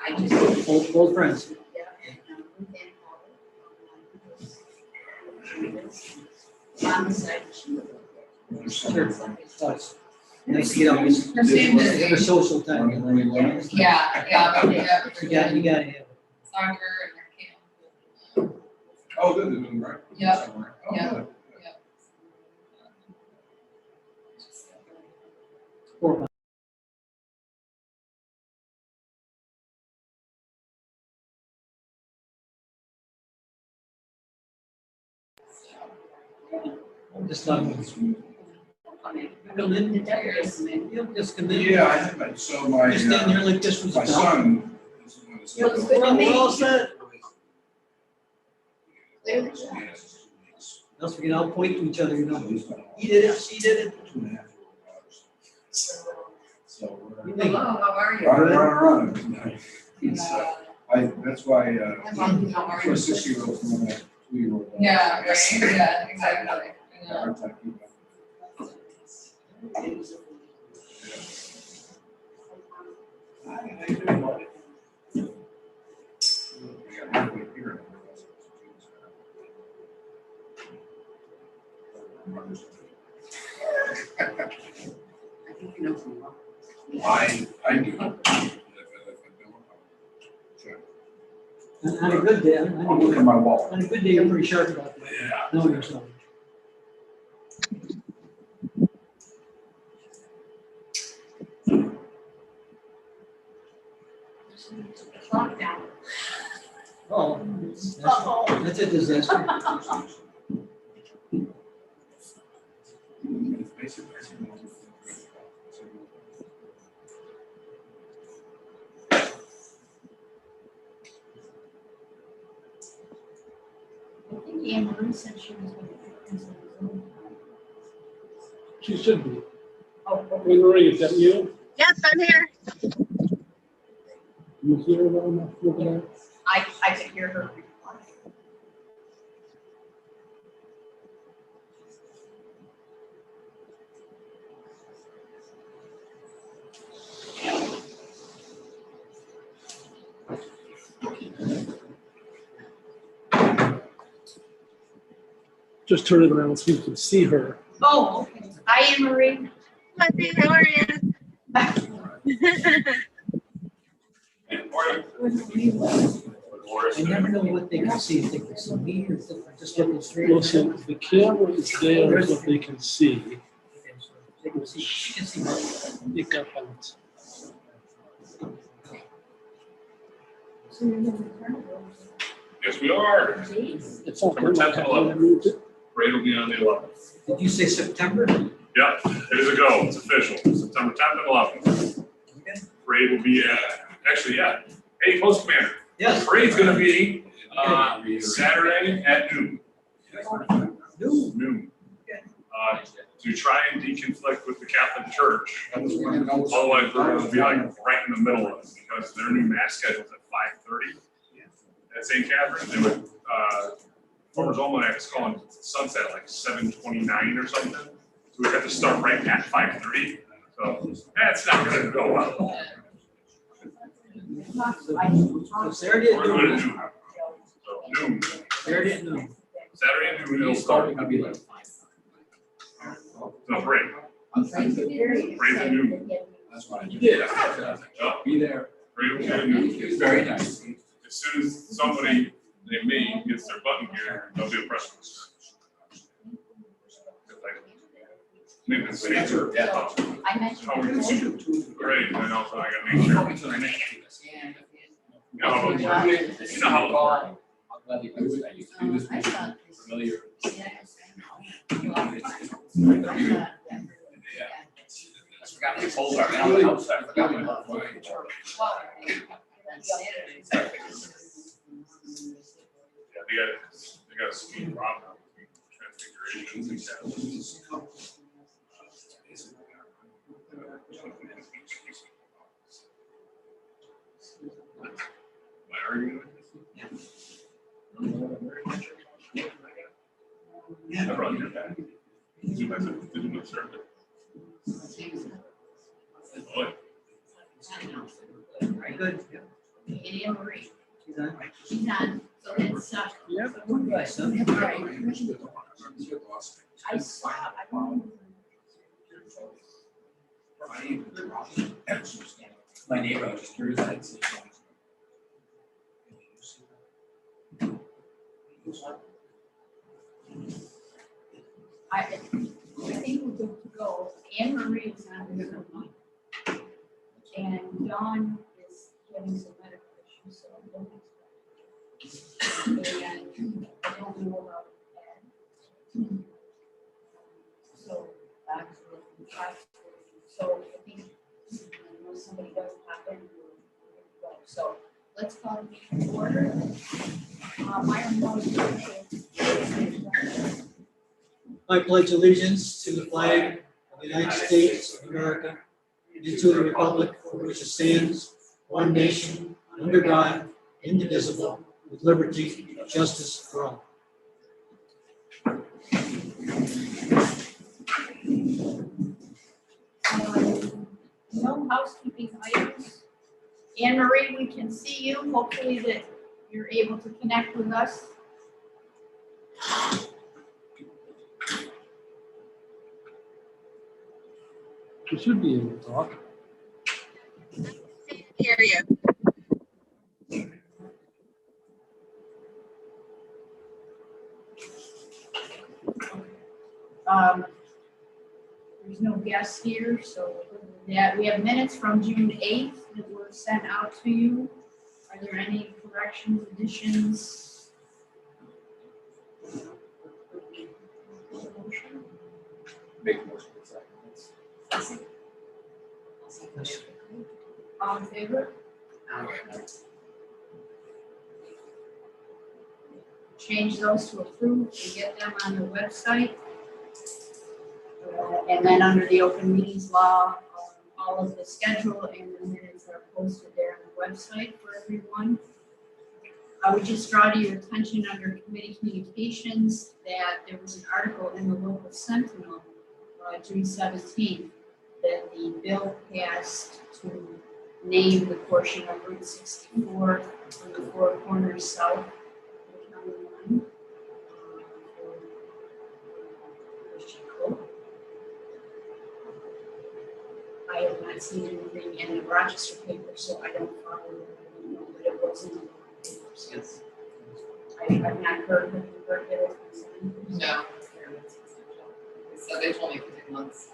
I just. Old friends. Yeah, and on the side. Sure. Oh, it's nice to get out. Her same as- Have a social time. Yeah. You gotta have it. Soccer and her camp. Oh, good, they're doing right. Yep. Oh, Yep. good. Or- Just let them come in. You'll just come in. Yeah, I have, it. So my, Just stand there like this was my a dog. son. this is when it's- Looks good to me. We're all set. Yes. Else we can all point to each other, you know. He did it, she did it. 2.5-year-old daughters. So we're. You think- Hello, how are you? Run. That's why, How are for you? a 6-year-old, from a 2-year-old. Yeah, right, yeah, exactly. I know. Hard time keeping up. We got halfway here. I think you know from well. I do. On a good day, I'll look at my wall. on a good day, you're pretty sharp about that. Yeah. Know yourself. Clock down. Oh, that's a disaster. I think Anne Marie said she was going to. She should be. Oh, Hey, Marie, is that you? Yes, I'm here. You hear what I'm looking at? I could hear her reply. Just turn it around so you can see her. Oh, okay. Hi, Anne Marie. Hi, how are you? I never know what they can see, if they can see me or if they're just looking straight. Listen, the camera is there is what they can see. They can see, she can see me. It got bounced. Yes, we are. It's not September 10th and 11th. moved it. Parade will be on the 11th. Did you say September? Yep, there's a go. It's official. September 10th and 11th. Okay. Parade will be at, actually, yeah. Hey, Post Commander. Yes. Parade's gonna be, Saturday at noon. No. Noon. To try and deconflict with the Catholic Church. Otherwise, we're Otherwise, we're gonna be like right in the middle of it because their new mass schedule is at 5:30 at St. Catherine. They would, Farmer's Almanac is calling sunset at like 7:29 or something. So we have to start right at 5:30. So that's not gonna go well. So Saturday at We're doing it noon. noon. So noon, Saturday at noon. Saturday at noon, it'll start. No, parade. Parade's at noon. That's what I do. Yeah. Be there. Parade will be at noon. It's very nice. As soon as somebody named me gets their button here, they'll do a press release. Maybe it's answer. Yeah. I mentioned. How we do. Great, and also I gotta make sure. You know how, you know how, I'll gladly do it. I used to do this. I thought this- Familiar. I forgot my folder. I mean, I'm outside. I forgot my folder. yeah, they got a speed problem between configurations and Am I arguing with this? Yeah. I brought your back. Did you serve it? Oh, Very good. Yeah. and Anne Marie. She's on. She's on, so that's, Yep. Right, so- all right. I saw, I don't know. My neighbor, I was just curious, I'd say. I think we're good to go. Anne Marie is on the line. And Dawn is having some medical issues, so I don't expect. And I don't know about Ed. So, so I think, unless somebody does pop in, we're good to go. So let's call the meeting to order. Myron Moses. I pledge allegiance to the flag of the United States of America and to the republic for which it stands, one nation, under God, indivisible, with liberty and justice for all. No housekeeping items. Anne Marie, we can see you. Hopefully that you're able to connect with us. We should be able to talk. Hear you. There's no guests here, so yeah, we have minutes from June 8th that were sent out to you. Are there any corrections, additions? Make motion for seconds. All in favor? Change those to approve and get them on the website. And then under the open meetings law, all of the schedule and the minutes are posted there on the website for everyone. I would just draw to your attention under committee communications that there was an article in the local Sentinel, June 17th, that the bill passed to name the portion of Route 64 from the Four Corners south of the county line. I have not seen anything in the Rochester paper, so I don't follow it. I don't know that it was in the papers. Yes. I've not heard that the bird that it's been signed. No. So they told me it could take months.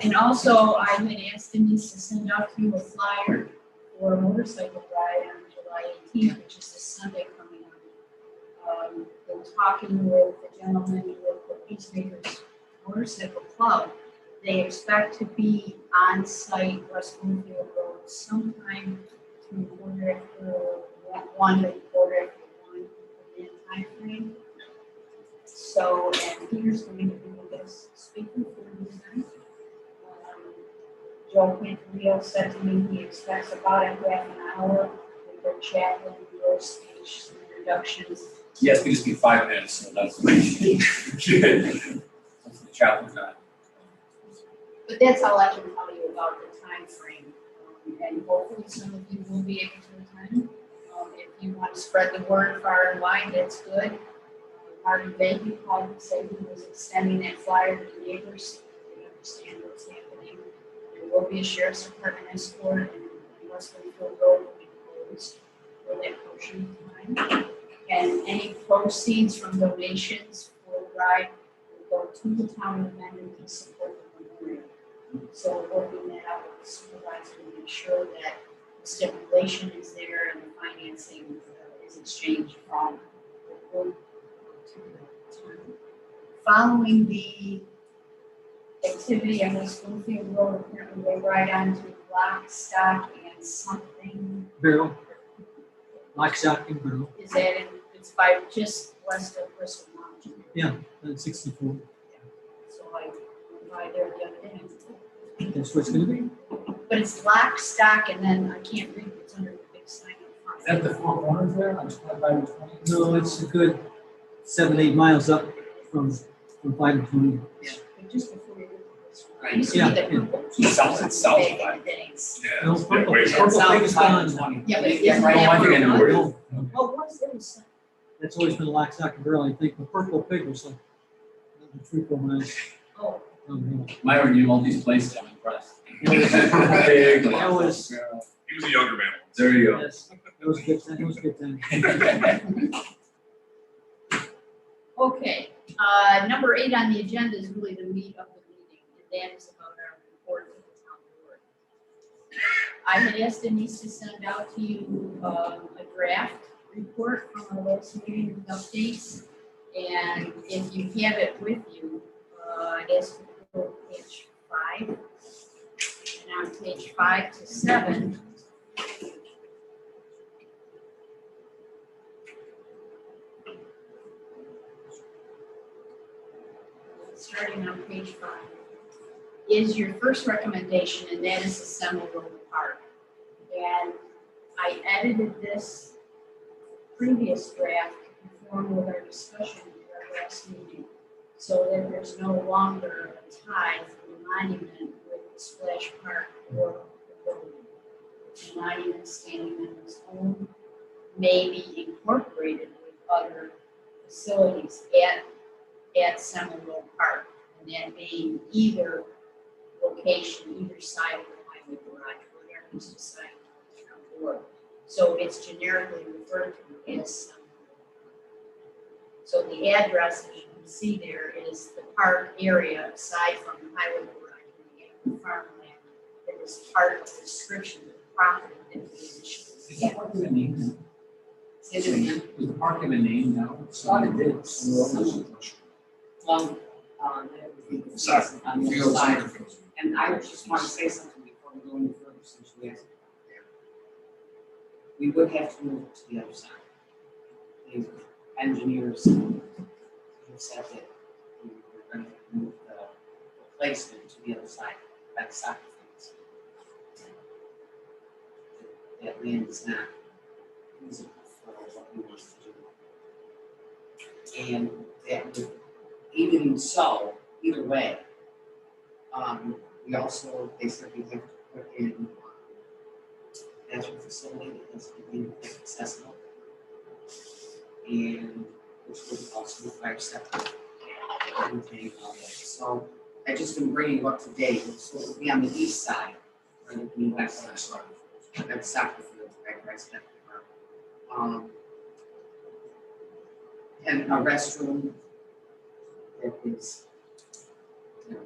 And also, I had asked Denise to send out to you a flyer for a motorcycle ride on July 18th, which is this Sunday coming up. Been talking with the gentleman with the Peacemakers Motorcycle Club. They expect to be on site West Bloomfield Road sometime between quarter after 1 and quarter after 1 in time frame. So, and Peter's going to be with us speaking for this night. Joe Quintanillo said to me he expects about a half an hour with their chaplain, your speech, some introductions. Yes, we just need 5 minutes, so that's good. The chaplain's not. But that's all I can tell you about the time frame. And hopefully some of you will be able to attend. If you want to spread the word far and wide, that's good. Marty Bailey called and said he was extending that flyer to neighbors. They understand what's happening. There will be a sheriff's department escort and West Bloomfield Road will be closed for that portion of time. And any proceeds from donations for the ride will go to the town of Mendon to support the memorial. So we're working that out with the supervisor to make sure that the stipulation is there and the financing is exchanged from the group to the town. Following the activity on West Bloomfield Road, apparently they ride on to Lock, Stock, and something. Barrel. Lock, stock, and barrel. Is that in, it's by just west of Bristol Mountain. Yeah, that's 64. So I went by there the other day. That's what it's gonna be. But it's Lock, Stock, and then I can't read what's under the big sign up Is front. that the 4 corners there on 25 and 20? No, it's a good 7-8 miles up from 5 to 20. But just before you get to this one. It used to be the purple. South and south. Back in the days. Yeah. No, purple, way purple South pig is side of gone. 20. Yeah, but It's isn't right that on one thing I where it know. was? No, Oh, what's this? that's always been lock, stock, and barrel. I think the purple pig was like 3-4 miles. Oh, No. Myron, you know all these places, I'm impressed. Big, like- That was- He was a younger man. There you go. Yes, it was a good time. It was a good time. okay. Number 8 on the agenda is really the meat of the meeting, and that is about our report to the town board. I had asked Denise to send out to you a draft report from our last meeting with updates. And if you have it with you, it is page 5. And on page 5 to 7, starting on page 5, is your first recommendation, and that is the Seminole Park. And I edited this previous draft to conform with our discussion at our last meeting, so that there's no longer a tie for the monument with the splash park or the building. The monument standing on its own may be incorporated with other facilities at Seminole Park, and that being either location, either side of the highway garage, whatever is decided on the board. So it's generically referred to as Seminole Park. So the address, as you can see there, is the park area aside from the highway garage and the farmland that is part of the description of the property that we initially. Is the park given a name now? Say it again. Is the park given a name now? Thought it did. Well, Soccer on the other side. And I just want to say something before we go any further, since you asked. We would have to move it to the other side. The engineers have said that we were going to move the placement to the other side, by the soccer fields. That land is not usable for what we want to do. And that would, even so, either way, we also, they said we have to put in natural facility that has to be accessible. And which would also require septic. And all that. So I just been bringing you up to date, so it'll be on the east side, rather than the west side. That's soccer field, right, where I spent the park. And a restroom that is, you know.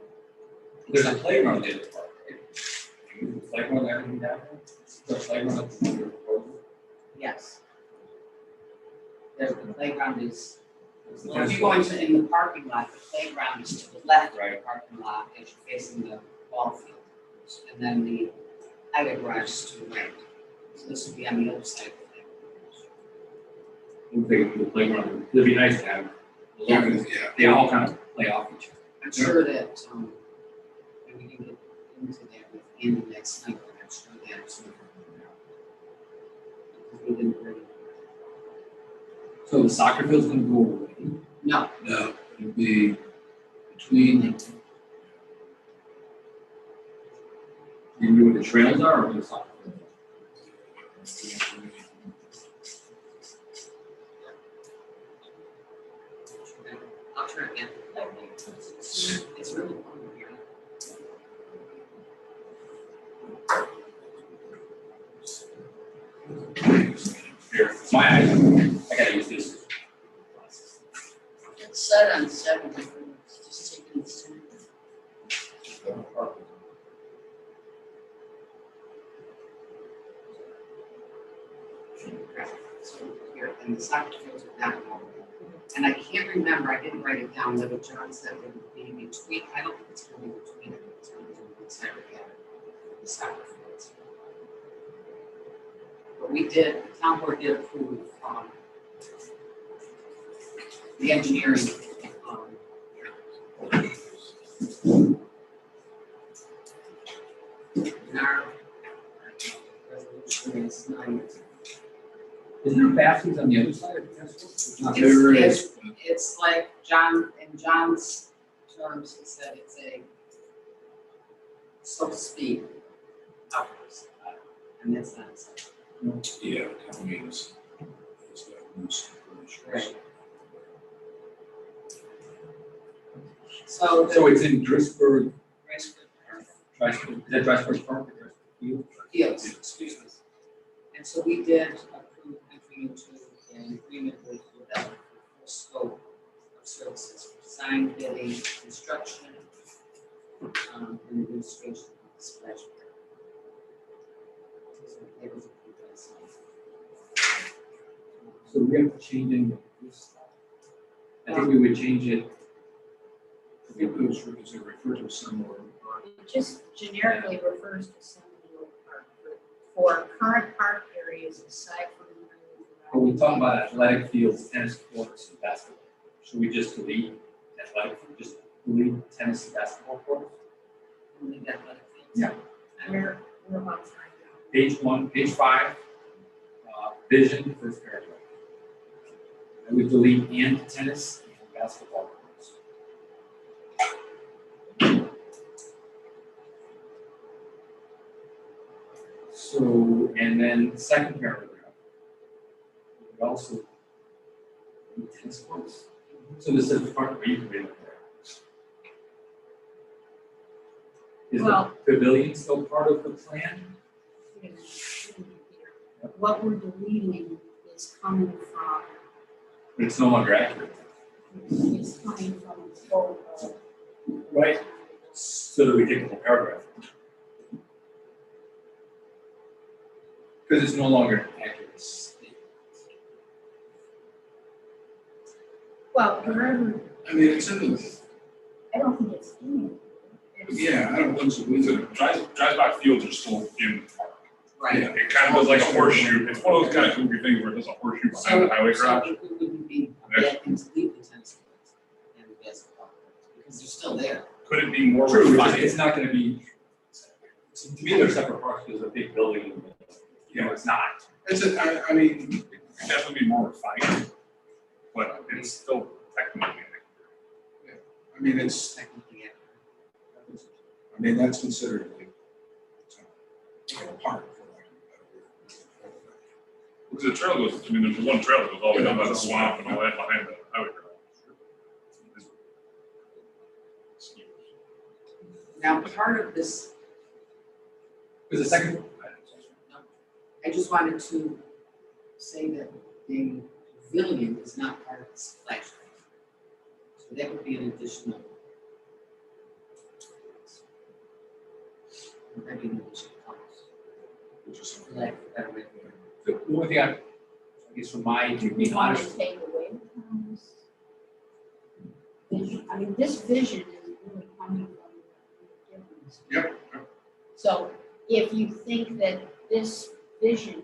There's a playground in the park, right? Is the playground there down there? Is there a playground up in your proposal? Yes. There's the playground is, Is the well, if fence you go line- into in the parking lot, the playground is to the left of the Right. parking lot as you're facing the ball field. And then the highway garage is to the right. So this would be on the other side of the I'm thinking the playground, it'd be nice to have. Yeah. They all kind of play off each other. I'm sure that, when we can get into that with Andy next night, I'm sure that's. Because we didn't really, So the soccer field's gonna go away? no, No, it'd be between, You know where the trails are or the soccer field? I'll try again. It's really fun here. Here, it's my iPhone. I gotta use this. It's set on 7, just taking its time. So here, and the soccer fields are down over there. And I can't remember, I didn't write it down, whether John said it would be between, I don't think it's gonna be between, I think it's gonna be inside the soccer fields. But we did, the town board did approve, the engineering, in our resolution is 9. Is there bathrooms on the other side of the fence? Not there It's- is, It's like John, in John's terms, he said it's a so to speak, outwards. And that's not acceptable. Yeah, I mean, it's got loose information. Right. So. So it's in Drisburg, Right. Drisburg, is that Drisburg Park or Drisburg Field? Yes. And so we did approve entering into an agreement with them for scope of services for design, bidding, construction, and administration of the splash pad. So it was approved last night. So we have to change in this. I think we would change it. I think it was referred to somewhere. It just generically refers to Centennial Park for current park areas aside from. But we talk about athletic fields, tennis courts, and basketball. Should we just delete athletic, just delete tennis and basketball courts? Only that athletic fields. Yeah. We're about to find out. Page 1, page 5, vision, first paragraph. I would delete and tennis and basketball courts. So, and then second paragraph. We also delete tennis courts. So this is part where you can read it there. Is the Well- pavilion still part of the plan? What we're deleting is coming from, But it's no longer accurate. is coming from the quote of. Right. So that we take the whole paragraph. Because it's no longer an accurate statement. Well, wherever, I mean, it's in the, I don't think it's in it. It's- yeah, I don't think so. We So could, drive-by fields are still in the park. Right. It kind of does like a horseshoe, it's one of those kind of goofy things where it does a horseshoe behind the highway garage. So it wouldn't be a bad thing to leave the tennis courts and the basketball courts, because they're still there. Could it be more True, refined? it's not gonna be, to me, they're separate parks, there's a big building, you know, it's not. it's a, I mean, It could definitely be more refined, but it's still technically. I mean, it's, Technically accurate. I mean, that's considered like a park for lack of a better word. Because the trail goes, I mean, there's one trail that goes all the way down by the swamp and all that behind the highway garage. Now, part of this, Because the second, I just wanted to say that the pavilion is not part of the splash pad. So that would be an additional. That'd be an additional cost. Which is For something. lack of a better way of putting it. the one thing I guess from my, to Do be we want honest, to take away the town's vision? I mean, this vision is really coming from the difference. Yep, yep. So if you think that this vision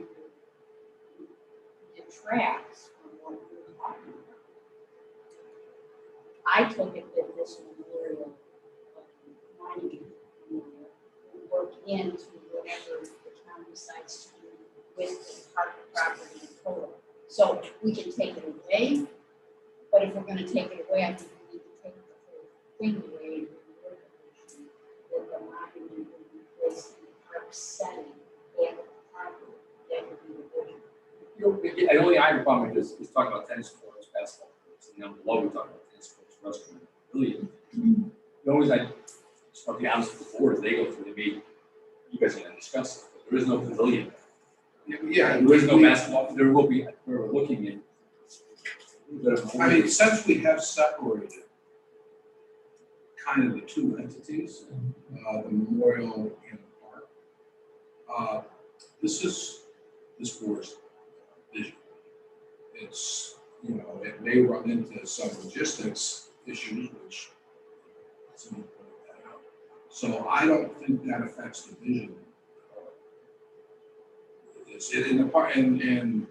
detracts from what we're talking about, I took it that this memorial, monument memorial, will work into whatever the town decides to do with the park property in total. So we can take it away, but if we're gonna take it away, I think we need to take the whole thing away and reword the vision that the monument will be placed in the park setting and the property. That would be the vision. the only I have a problem with is talking about tennis courts, basketball courts, and then below we talk about tennis courts, restaurant, pavilion. The always I, just to be honest with the board, as they go through the meeting, you guys are gonna discuss it, but there is no pavilion. Yeah. There is no basketball, there will be, where we're looking at. I mean, since we have separated kind of the two entities, the memorial and the park, this is this board's vision. It's, you know, it may run into some logistics issues, which somebody pointed that out. So I don't think that affects the vision. It's in the part, and then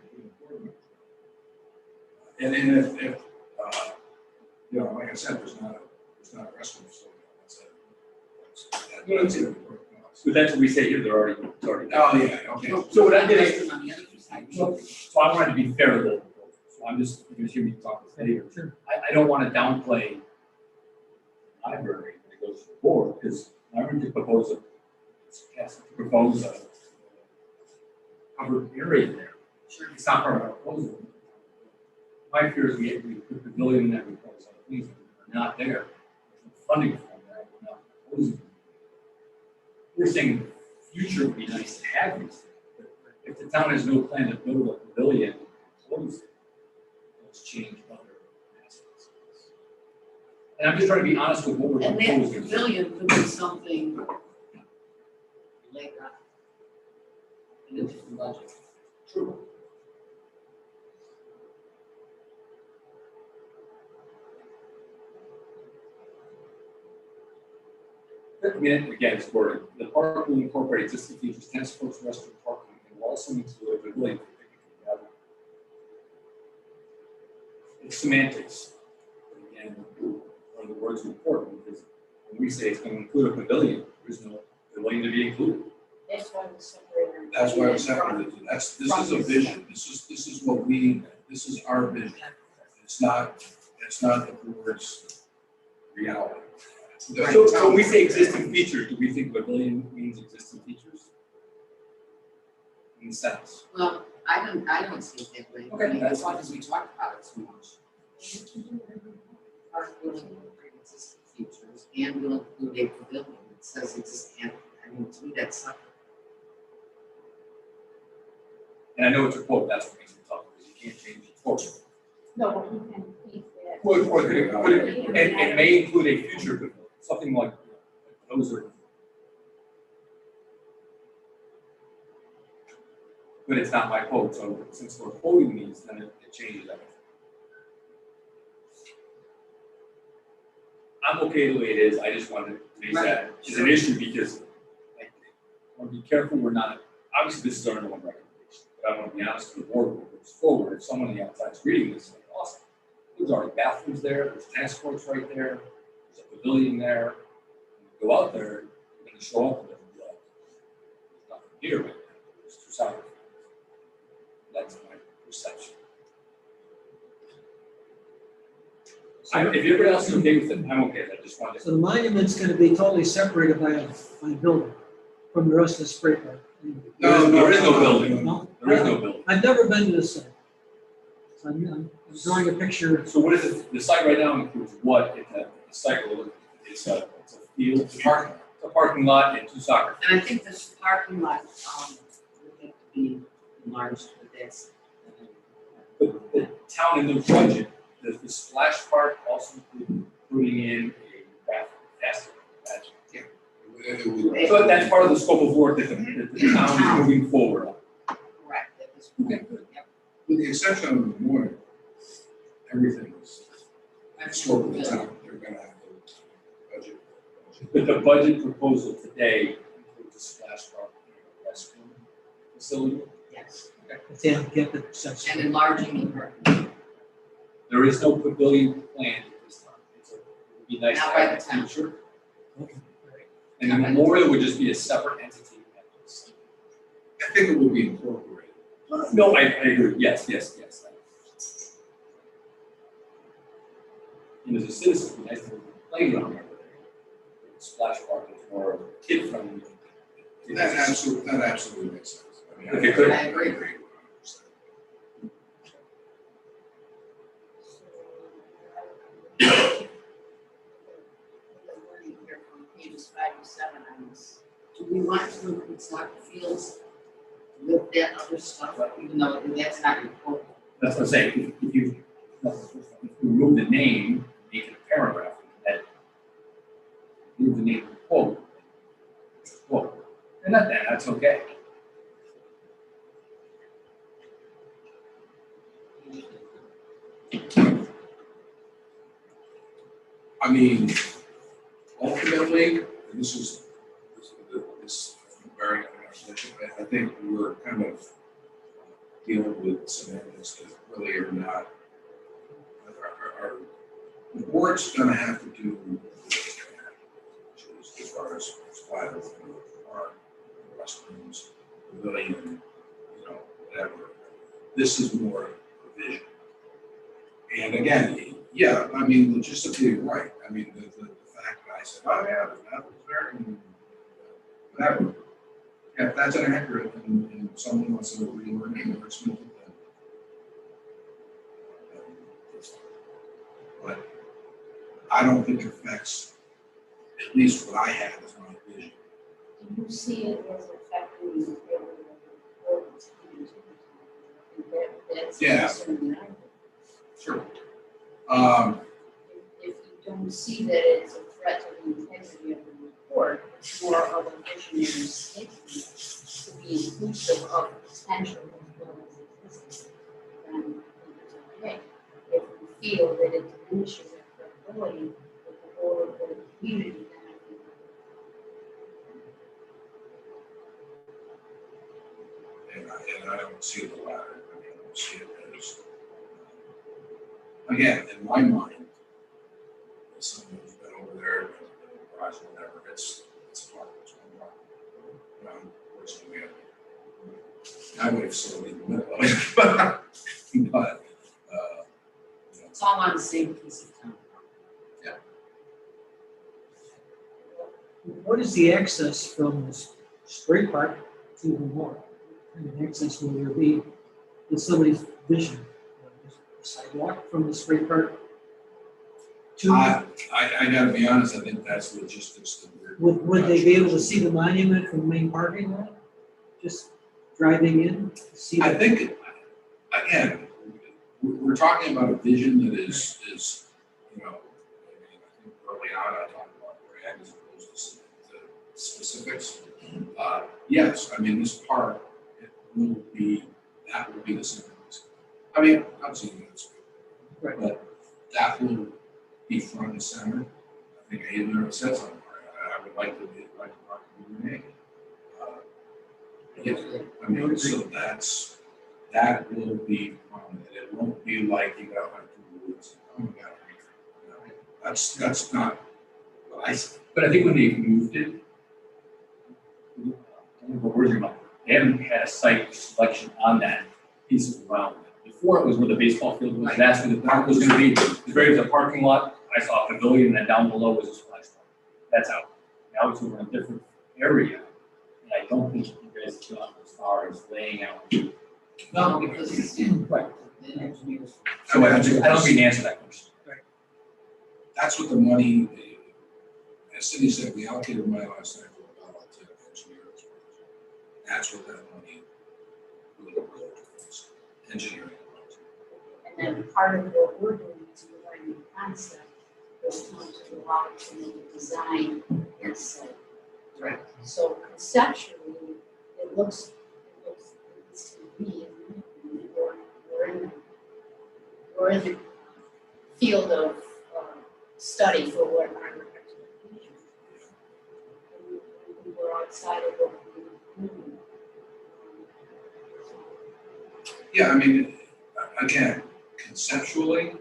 if you know, like I said, there's not a restaurant facility. That's it. So that's what we say here, they're already, it's already. Oh, yeah, okay. So what I did is, On the other side. so I wanted to be fair to both. So I'm just, you're gonna hear me talk with Eddie. Sure. I don't wanna downplay library when it goes to the board, because library could propose a to propose a covered area there. Sure. It's not part of our proposal. My fear is we put the pavilion in that proposal, things are not there. There's no funding for that, we're not proposing. We're saying future would be nice to have these things, but if the town has no plan to build a pavilion, close it, let's change other aspects. And I'm just trying to be honest with what we're And that proposing. pavilion could be something later on. In a different budget. True. I mean, again, it's worded, the park will incorporate existing features, tennis courts, restaurant, parking, and will also include a pavilion. for picnic and gathering. It's semantics. But again, one of the words are important because when we say it's going to include a pavilion, there's no pavilion to be included. That's why we separated. That's why it's separated. This is a vision. This is what this is our vision. It's not the board's reality. So when we say existing features, do we think pavilion means existing features? In a sense. Well, I don't see it that way. Okay, I mean, that's as long as we talk about it so much. Park will include existing features and will include a pavilion. It says existing, I mean, to me, that's not. And I know it's a quote, that's what makes it tough, because you can't change the quote. No, but we can keep that. Or could it, and it may include a future pavilion, something like, those are. But it's not my quote, so since we're quoting these, then it changes everything. I'm okay the way it is, I just wanted to make that as an issue because I want to be careful, we're not, obviously this is our number one recommendation, but I want to be honest with the board when it goes forward, if someone on the outside is reading this, like, awesome. There's already bathrooms there, there's tennis courts right there, there's a pavilion there. When you go out there, you're going to show up and there's nothing here right now, there's two soccer fields. That's my perception. If everybody else is okay with it, I'm okay with it, I just wanted So to. the monument's gonna be totally separated by a building from the rest of the spray park. There is no building. No? There is no building. I've never been to this site. So I'm drawing a picture. So what is it, the site right now includes what, the site, it's a field, it's a parking lot and two soccer. And I think this parking lot, would have to be enlarged, but that's. But the town in their budget, does the splash park also include putting in a bathroom? That's, It so that's part of the scope of work that the town is moving forward on. Correct, at this point. Yep. With the exception of the memorial, everything is scope of the town. They're gonna have to budget. But the budget proposal today includes a splash park and a restroom facility. Yes, Yeah, get the section. and enlarging the parking. There is no pavilion planned at this time. It would be nice to Not by have the a town. future. Okay. And the memorial would just be a separate entity. I think it will be incorporated. No, I agree, yes. And as a citizen, it'd be nice to have a playground over there. Splash park is more kid friendly. That absolutely makes sense. I mean, Okay, good. I agree. Here from pages 5 to 7 on this. Do we want to include soccer fields with that other stuff, even though that's not important? That's what I'm saying, if you remove the name, make it a paragraph, that remove the name of the quote. Quote, and that's okay. I mean, ultimately, and this is very, I think we're kind of dealing with semantics that really are not, the board's gonna have to do, as far as flat or restrooms, pavilion, whatever. This is more a vision. And again, yeah, I mean, logistically, right. I mean, the fact that I said, oh yeah, that was very, whatever. Yeah, if that's inaccurate and someone wants to relearn it or something, then that's fine. But I don't think it affects, at least what I have as my vision. Do you see it as affecting the ability of the time to be? That's the Yeah. concern that I have. Sure. If you don't see that it's a threat to the integrity of the report, it's more of a visionary statement to be inclusive of potential as well as existing, then I think it's okay. If we feel that it diminishes our credibility with the board or the community, then I think And I don't see the latter. I mean, I don't see it as, again, in my mind, as someone who's been over there, been in the garage, whatever, it's a park, it's one park. Unfortunately, I would have still in the middle of it, but, you know, It's all on the same piece of town. What is the access from the spray park to the mall? What kind of access will there be in somebody's vision? Sidewalk from the spray park to, I gotta be honest, I think that's logistics that we're. would they be able to see the monument from the main parking lot? Just driving in, see I that? think, again, we're talking about a vision that is, you know, I mean, I think early on I talked about brand as opposed to specifics. Yes, I mean, this park, it will be, that will be the centerpiece. I mean, obviously, it's, Right. but that will be front and center. I think I even said something, I would like to be, like, the park to be renamed. Yeah, I mean, so that will be prominent. It won't be like you got like two woods. Oh my God. You know, that's not what I said. But I think when they moved it, what words are about? They haven't had a site selection on that piece of ground. Before it was where the baseball field was, that's where the park was gonna be. It was very, the parking lot, I saw a pavilion, and then down below was a splash park. That's out. Now it's over in a different area, and I don't think you guys have gone as far as laying out. No, because it's Right. the engineers. So I don't think you can answer that question. That's what the money, as Cindy said, we allocated money last night for about to engineers. That's what that money will go towards, engineering. And then part of what we're doing is we're learning the concept, is going to allow us to make a design and set. Right. So conceptually, it looks to me, we're in the field of study for what our expectations are. We're outside of what we're doing. Yeah, I mean, again, conceptually,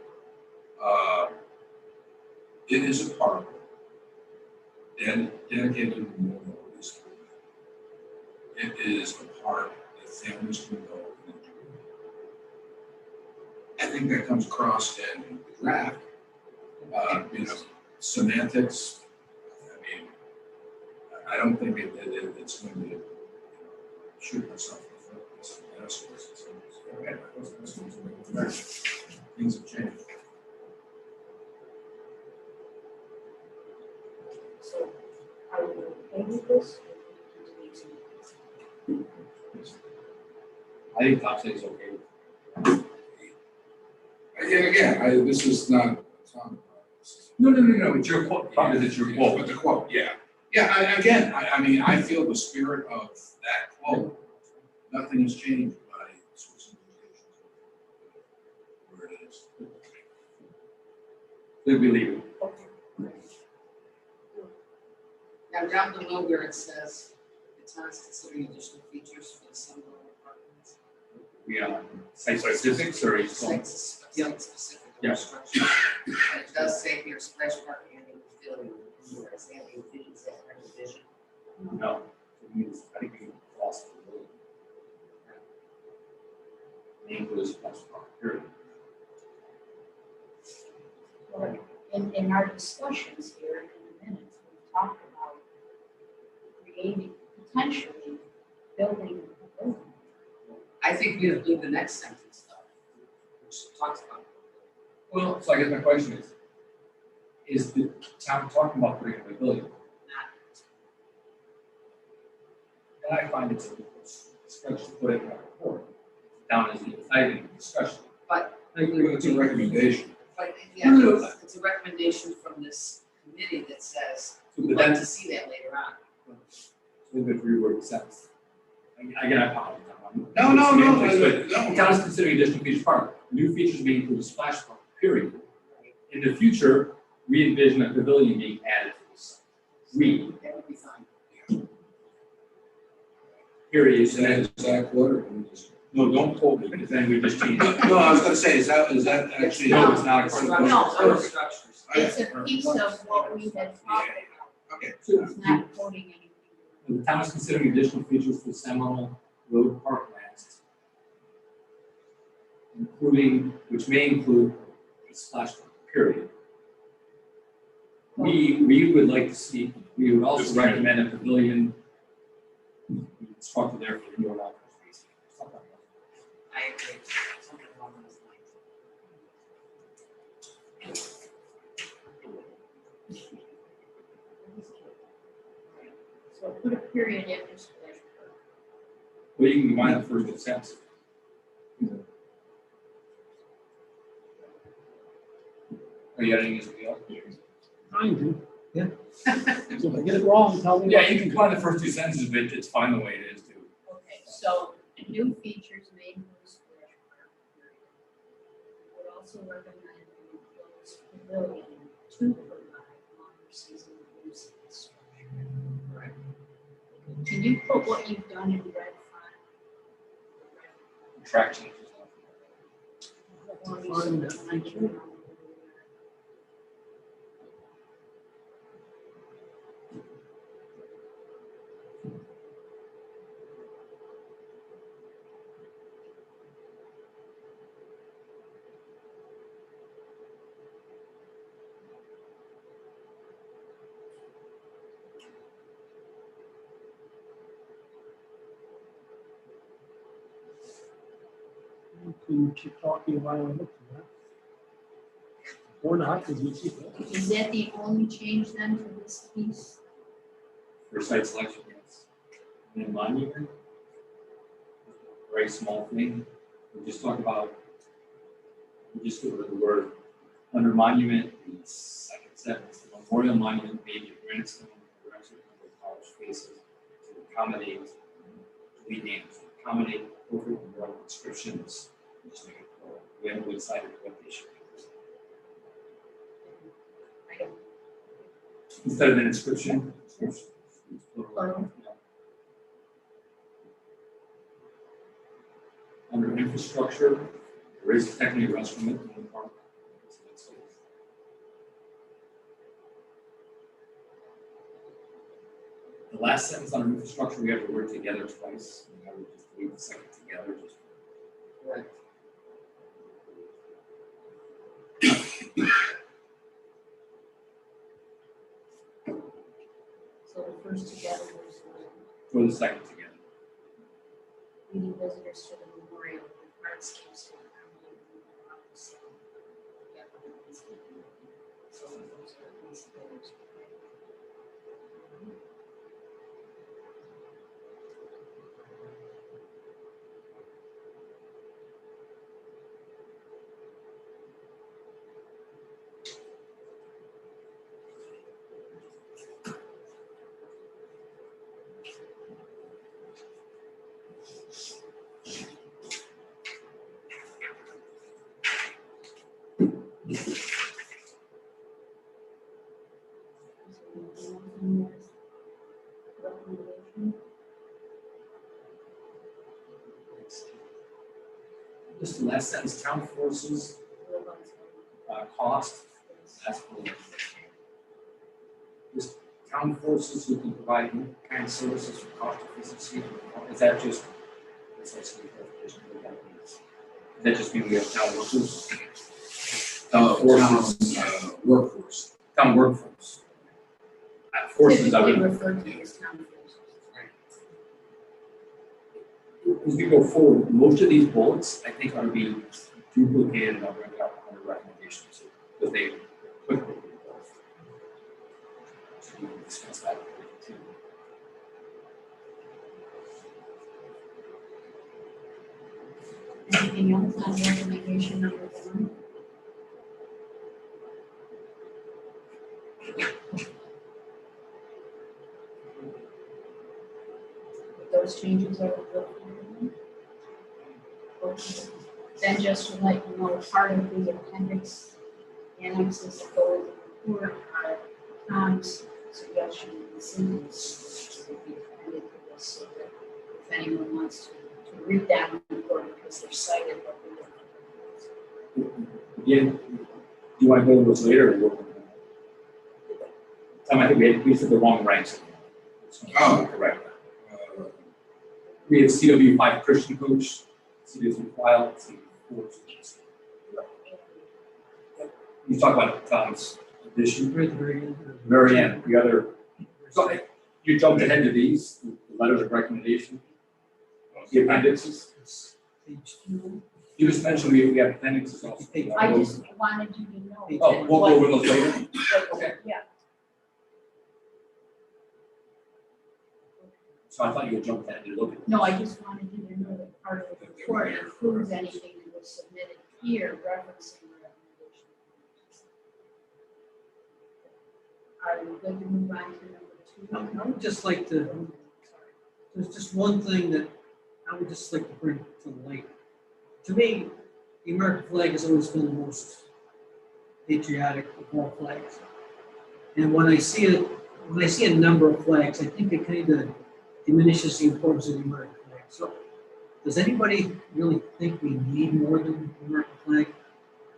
it is a park dedicated to memorial police. It is a park that families can go and enjoy. I think that comes across in the draft. You know, semantics. I mean, I don't think it's going to shoot myself in the foot. Things have changed. So are we okay with this? I think top six is okay. Again, this is not. It's not No, it's your quote, problem is it's your quote. But the quote, yeah. Yeah, I mean, I feel the spirit of that quote. Nothing has changed by switching locations. Where it is. We believe it. Now down below where it says, the town is considering additional features for the Sunbelt apartments. We site specifics or is Site specific Yeah. structure. And it does say here, splash park and pavilion, indoors, and envisions that kind of vision. no. It means, I think we lost the building. Name was period. Well, in our discussions here in the minutes, we've talked about creating, potentially building. I think we would leave the next sentence though, which talks about. Well, so I guess my question is the town talking about putting a pavilion? And I find it's a stretch to put it in our report, down as an item of discussion. But- I agree with It's a recommendation. But yeah, it's a recommendation from this committee that says, But we'd like then, to see that later on. so we could reword the sentence. Again, I apologize. No. The town is considering additional feature park. New features may include a splash park, period. In the future, we envision a pavilion being added to this. That would be fine. Period. Is that exact quote or can we just? No, don't quote me, because then we just change it. No, I was gonna say, is that actually? No, it's not. No. Structures. It's a piece of what we had talked about. Okay. It's not quoting anything. The town is considering additional features for Seminole Road Parklands, which may include a splash park, period. We would like to see, we would also recommend a pavilion constructed there for the indoor outdoor space. Something like that. I agree. Something along those lines. So put a period after splash park. Well, you can combine the first two sentences. Are you adding anything else? Trying to. Yeah. So if I get it wrong, tell me. Yeah, you can combine the first two sentences, but it's fine the way it is too. Okay, so new features may include splash park. Would also recommend an enclosed pavilion to provide longer season use of the structure. Right. Can you put what you've done in red font? Track changes. You can keep talking while I look for that. Or not, because we keep it. Is that the only change then to this piece? For site selection, yes. And then monument. Very small thing. We just talked about, we just get rid of the word under monument, the second sentence, the memorial monument may be a granite stone erection with polished faces to accommodate, delete names, to accommodate appropriate memorial inscriptions. Just make it plural. We haven't decided what they should be. Instead of an inscription, inscription. Plural. Under infrastructure, there is technically a restroom in the park. The last sentence on infrastructure, we have the word together twice. I would just leave the second together, just. Right. So the first together was For the second together. leading visitors to the memorial with hardscapes to accommodate the office. So those are these things. Just the last sentence, town forces, cost, that's for. Just town forces who can provide any kind of services for cost efficiency, is that just? Let's ask you a clarification what that means. Does that just mean we have town workers? Town forces, Workforce. town workforce. Forces, I Typically would, referred to as town forces. as we go forward, most of these bullets, I think, ought to be duplicated on the recommendations, because they quickly. So we can discuss that too. Anything else on recommendation number 1? With those changes are good. Okay. Then just to let you know, part of the appendix annexes that go with the report are Tom's suggestion and Cindy's would be appended to this, so that if anyone wants to read that report because they're cited, but Again, do you want to go to those later or work on that? Tom, I think we said the wrong ranks. Oh. Correct. We have CW5 Christian coach, CW3 file, CW4. You talk about Tom's addition, Right at the very end. very end, the other, so you jumped ahead to these, the letters of recommendation, the appendixes. It's page 2. You just mentioned we have appendixes also. I just wanted you to know. Oh, that we'll go over those later. what- Okay. Yeah. So I thought you had jumped ahead to look at. No, I just wanted you to know that part of the report includes anything that was submitted here referencing the recommendation. Are we good to move on to number 2? I would just like to, there's just one thing that I would just like to bring to light. To me, the American flag has always been the most patriotic of all flags. And when I see a number of flags, I think it kind of diminishes the importance of the American flag. So, does anybody really think we need more than the American flag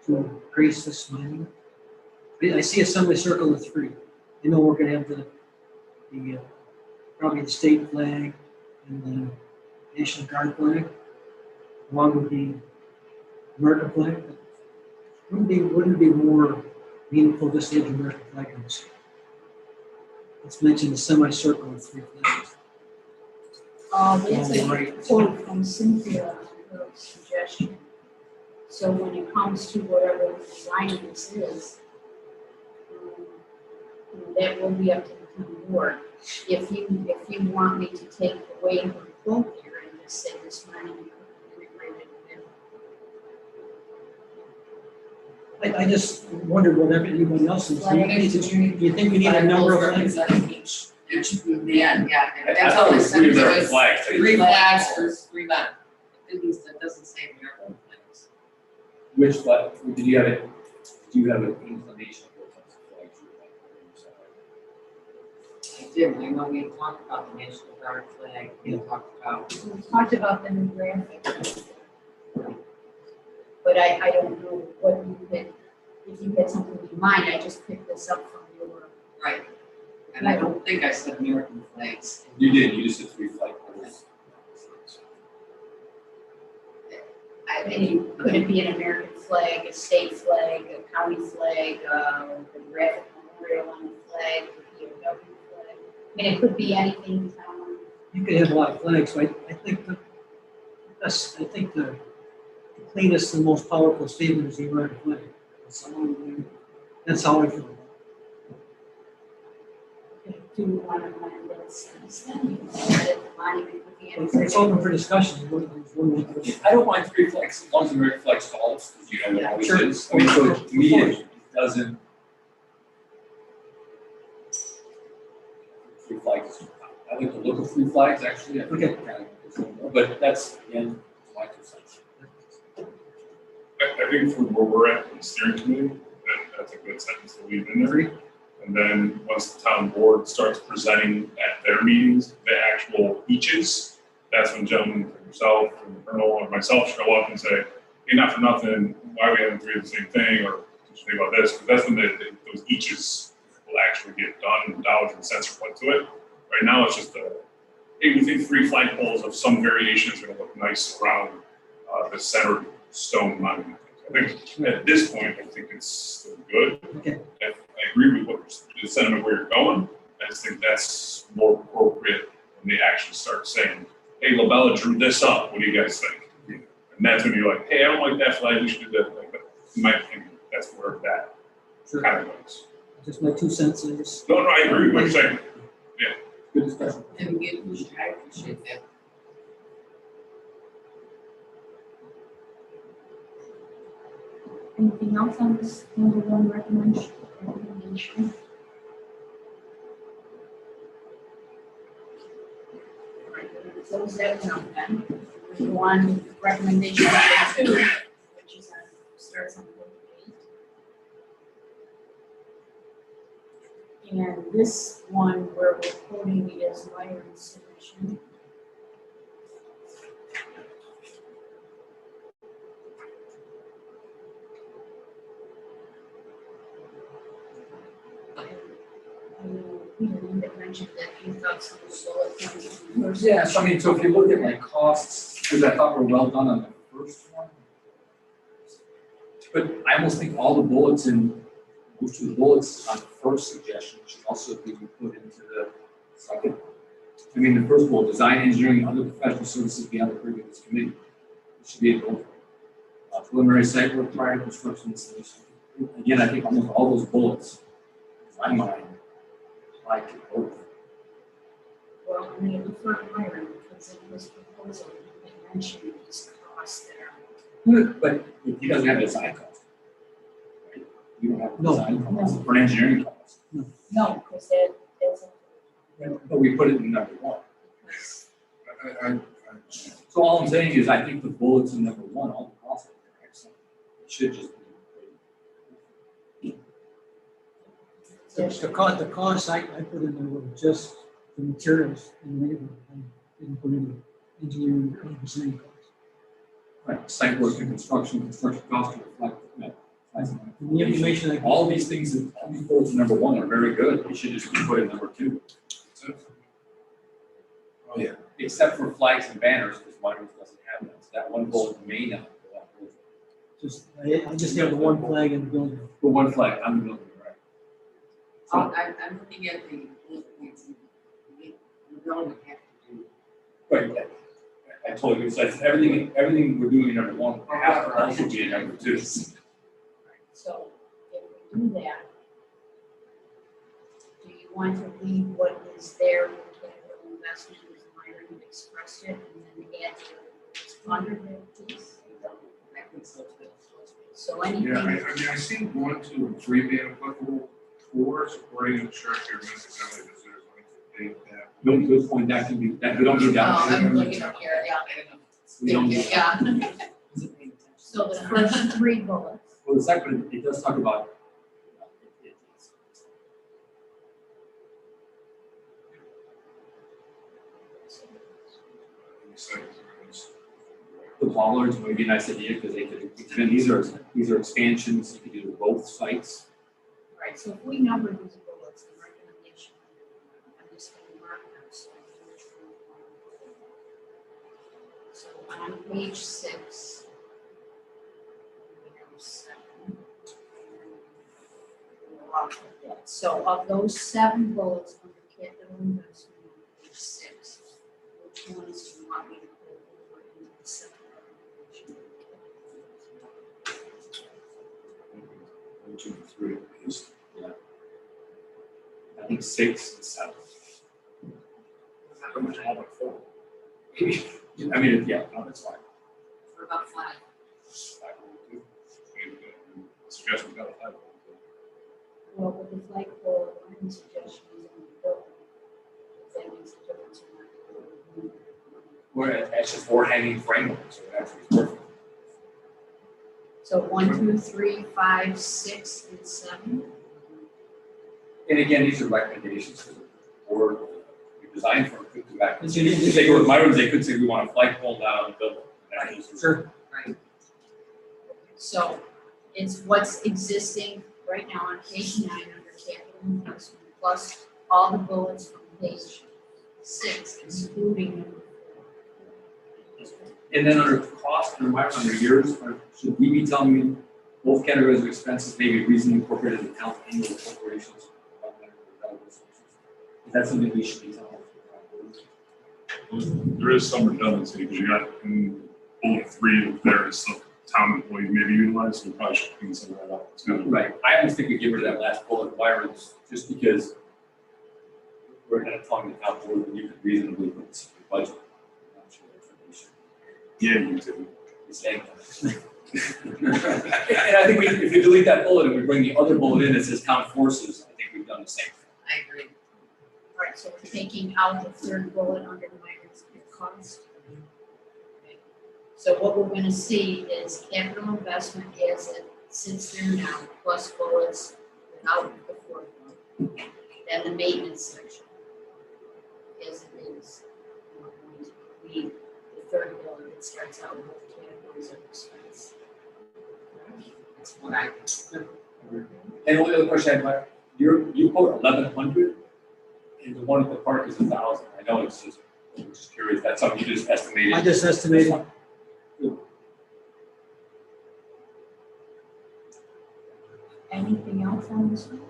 to grace this monument? I see a semicircle of 3. I know we're going to have the probably the state flag and the National Guard flag, along with the American flag. Wouldn't it be more meaningful just to have the American flag on this? Let's mention the semicircle of 3 flags. That's a Right. quote from Cynthia, her suggestion. So when it comes to whatever the design of this is, that will be up to the town board. If you want me to take away her quote here and just say this monument could be integrated in. I just wondered what anybody else is. Do you think we need a number of flags? Yeah, I that's thought all it it was said, three was American flags. 3 flags or 3 men. At least it doesn't say American flags. Which flag, do you have an inclination of what types of flags you like? I know we talked about the National Guard flag, we talked about. We talked about the new graphic. But I don't know what you had, if you had something in mind, I just picked this up from your. Right. And I don't think I said American flags. You did, you just said 3 flag poles. I mean, could it be an American flag, a state flag, a county flag, a graphic memorial on the flag, a POW flag? I mean, it could be anything town. You could have a lot of flags, but I think the cleanest and most powerful statement is the American flag. That's how I feel. Do you want to amend this? Then you can say that the monument would be. It's open for discussion. I don't mind 3 flags, as long as the American flag falls, because you know what always Sure. is. I mean, so to me, it doesn't. 3 flags, I like the look of 3 flags, actually. I think Okay. it kind of- But that's, again, my 2 cents. I think from where we're at in the steering committee, that's a good sentence to leave in there. And then once the town board starts presenting at their meetings, the actual eaches, that's when gentlemen like yourself and the colonel or myself show up and say, hey, not for nothing, why are we having 3 of the same thing, or what you think about this? Because that's when those eaches will actually get done, and dollars and cents are put to it. Right now, it's just hey, we think 3 flagpoles of some variations are gonna look nice around the center stone monument. I think at this point, I think it's still good. Okay. I agree with what the sentiment where you're going. I just think that's more appropriate when they actually start saying hey, LaBella drew this up, what do you guys think? And that's when you're like, hey, I don't like that flag, we should do that, like, but in my opinion, that's where that Sure. kind of goes. Just my 2 cents is. No, I agree with what you're saying. Good discussion. And I appreciate that. Anything else on this number one recommendation? Close that down then. One recommendation number 2, which is starts on page 8. And this one where we're quoting it as Myron's submission. Linda mentioned that you thought some solar panels. Yeah, so I mean, so if you look at like costs, because I thought were well done on the first one. But I almost think all the bullets in, most of the bullets on the first suggestion should also be put into the second. I mean, the first bullet, design, engineering, and other professional services beyond the purview of this committee. It should be in both. Preliminary site work prior to construction installation. Again, I think almost all those bullets, in my mind, apply to both. Well, I'm going to defer to Myron because in his proposal, he mentioned these costs there. But he doesn't have a design cost. Right? You don't have a No. design cost for an engineering cost. No, because that's. But we put it in number one. Because I So all I'm saying is I think the bullets in number one, all the costs are excellent. It should just be. The cost I put in there were just the materials and labor. I didn't put any engineering or design costs. Right, site work and construction costs to reflect that. And the information I. All these things, all these bullets in number one are very good. They should just be put in number two. Oh, yeah. Except for flags and banners, because Myers doesn't have that. So that one bullet may not go that bullet. I just have the one flag in the building. But one flag on the building, right? I'm looking at the bullet points, the building would have to do. Right. I told you, so everything we're doing in number one, has to also be in number two. So if we do that, do you want to leave what is there in capital investment as Myron expressed it and then add the under that piece? I think so too. So Yeah, anything. I mean, I see 1, 2, and 3 being applicable, 4 supporting infrastructure, municipality visitors, they have. No, good point, that can be, that, we don't need Oh, that. I'm looking up here, yeah. We don't need that. Yeah. So the first 3 bullets. Well, the second, it does talk about. The bollards would be a nice idea because they could, again, these are expansions, you could do to both sites. Right, so if we number these bullets, the recommendation, I'm just going to mark them. So on page 6, we have 7. So of those 7 bullets under capital investment on page 6, which ones do you want me to put over into the second recommendation? 1, 2, 3 is, yeah. I think 6 and 7. How much I have it for? I mean, yeah, no, that's fine. For about 5. Suggestions got a title. Well, with the flagpole, my suggestion is on the building. If that makes a difference or not. Where it's just four hanging framework, so it actually is perfect. So 1, 2, 3, 5, 6, and 7. And again, these are recommendations for the board, we designed for, could come back. And so you- If they go with Myron's, they could say we want a flagpole down on the building. And that is- Sure. Right. So it's what's existing right now on page 9 under capital investment, plus all the bullets from page 6, excluding number 4. And then under cost, and Myron, under yours, should we be telling you both categories of expenses may be reasonably incorporated in account annual appropriations? Is that something we should be telling? there is some redundancy, because you got in bullet 3, there is some town employees maybe utilized, so we probably should clean some of that up. It's kind of- Right, I almost think we give her that last bullet, Byron's, just because we're kind of talking to town board, and you could reasonably put this in your budget. I'm not sure that's what we should Yeah, you do. be saying. And I think if you delete that bullet and we bring the other bullet in that says town forces, I think we've done the same thing. I agree. All right, so we're taking out the third bullet under minus cost. Okay. So what we're gonna see is capital investment as it sits there now, plus bullets without the fourth one. Then the maintenance section. As it is. The third bullet, it starts out with categories of expense. That's what I, And the only other question I have, you quote 1,100, and the one at the park is 1,000. I know it's just, I'm just curious, that's something you just estimated. I just estimated. Anything else on this one?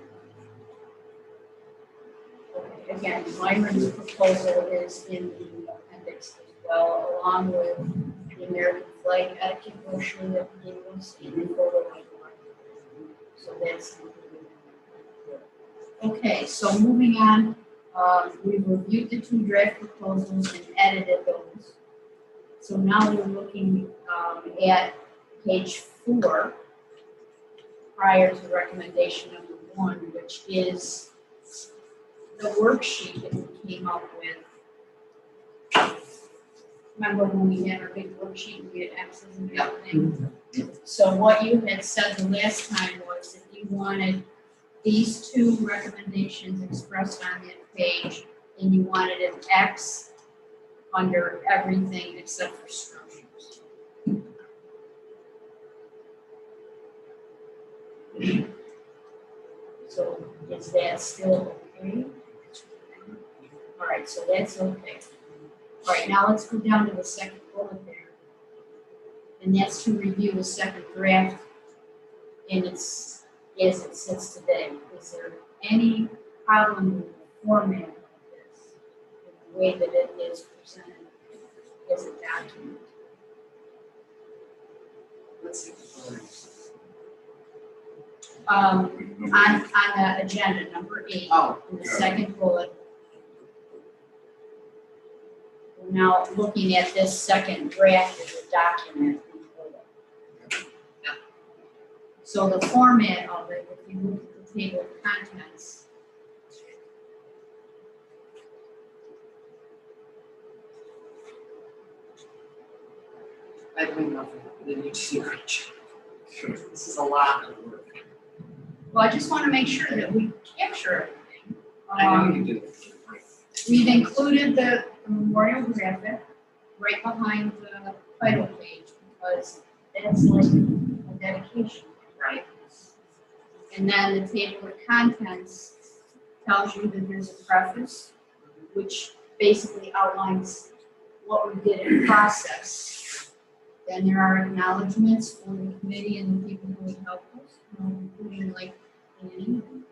Okay, again, Myron's proposal is in the appendix as well, along with the American flag etiquette brochure that we gave us and the photo of the line. So that's included in that. Okay, so moving on, we've reviewed the 2 draft proposals and edited those. So now we're looking at page 4, prior to recommendation number 1, which is the worksheet that we came up with. Remember when we had our big worksheet, we had X's and everything? So what you had said the last time was that you wanted these 2 recommendations expressed on that page, and you wanted an X under everything except for structures. So is that still okay? All right, so that's okay. All right, now let's go down to the second bullet there. And that's to review the second draft in its, as it sits today. Is there any problem with the format of this, with the way that it is presented as a document? let's see. the colors. On the agenda, number 8, Oh, in the second bullet. We're now looking at this second draft of the document. So the format of it, if you look at the table of contents, I don't know if the new secret. This is a lot of work. well, I just want to make sure that we capture everything. I know you do. We've included the memorial graphic right behind the title page because that's like a dedication, right? And then the table of contents tells you that there's a preface, which basically outlines what we did in process. Then there are acknowledgements for the committee and the people who would help us, including like Annie and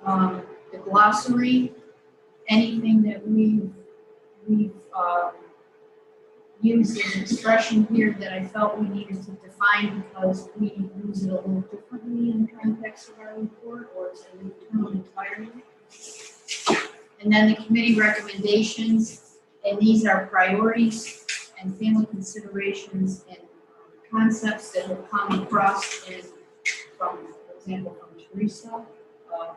Ronnie. The glossary, anything that we've used as an expression here that I felt we needed to define because we use it a little differently in the context of our report, or it's a new term entirely. And then the committee recommendations, and these are priorities and family considerations and concepts that have come across from, for example, from Teresa,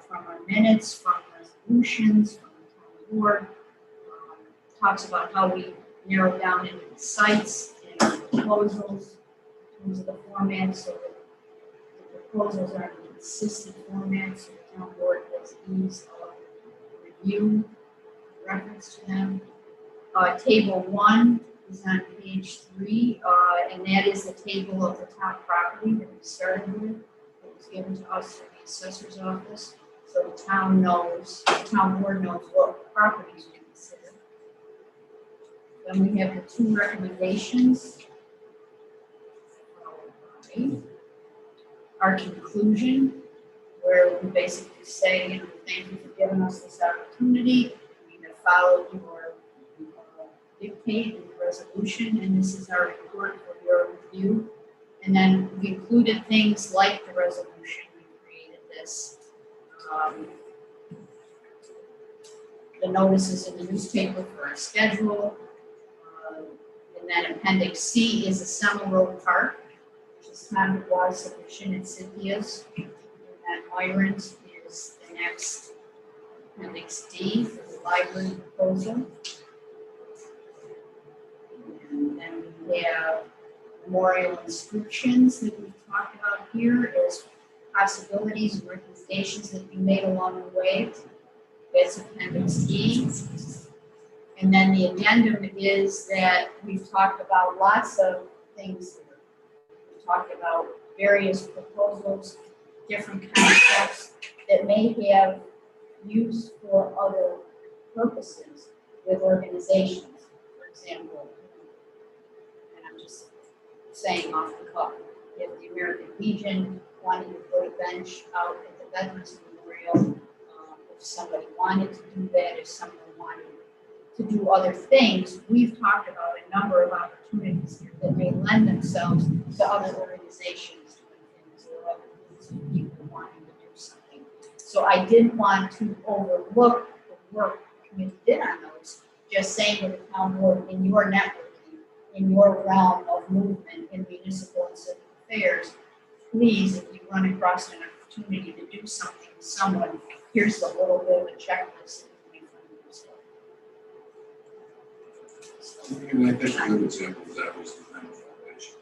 from our minutes, from resolutions, from the town board. Talks about how we narrow down into the sites and our proposals in terms of the format, so that the proposals are in a consistent format, so the town board has ease of review, reference to them. Table 1 is on page 3, and that is the table of the top property that we started with. It was given to us through the assessor's office, so the town knows, the town board knows what properties we consider. Then we have the 2 recommendations. Our conclusion, where we basically say, thank you for giving us this opportunity. We have followed your dictate and resolution, and this is our report for your review. And then we included things like the resolution, we created this. The notices in the newspaper for our schedule. And then Appendix C is a Summer Road Park, which is time to water sufficient at Cynthia's. And then Myron's is the next Appendix D for the library proposal. And then we have memorial inscriptions that we've talked about here as possibilities and recommendations that you made along the way. That's Appendix E. And then the addendum is that we've talked about lots of things here. We've talked about various proposals, different concepts that may have use for other purposes with organizations. For example, and I'm just saying off the cuff, if the American Legion wanted to put a bench out at the Veterans Memorial, if somebody wanted to do that, if someone wanted to do other things, we've talked about a number of opportunities here that may lend themselves to other organizations doing things or other groups of people wanting to do something. So I didn't want to overlook the work the committee did on those, just saying to the town board, in your networking, in your realm of movement in municipal and civic affairs, please, if you run across an opportunity to do something with someone, here's a little bit of a checklist that you may find useful. And I think a good example of that was the Mental Foundation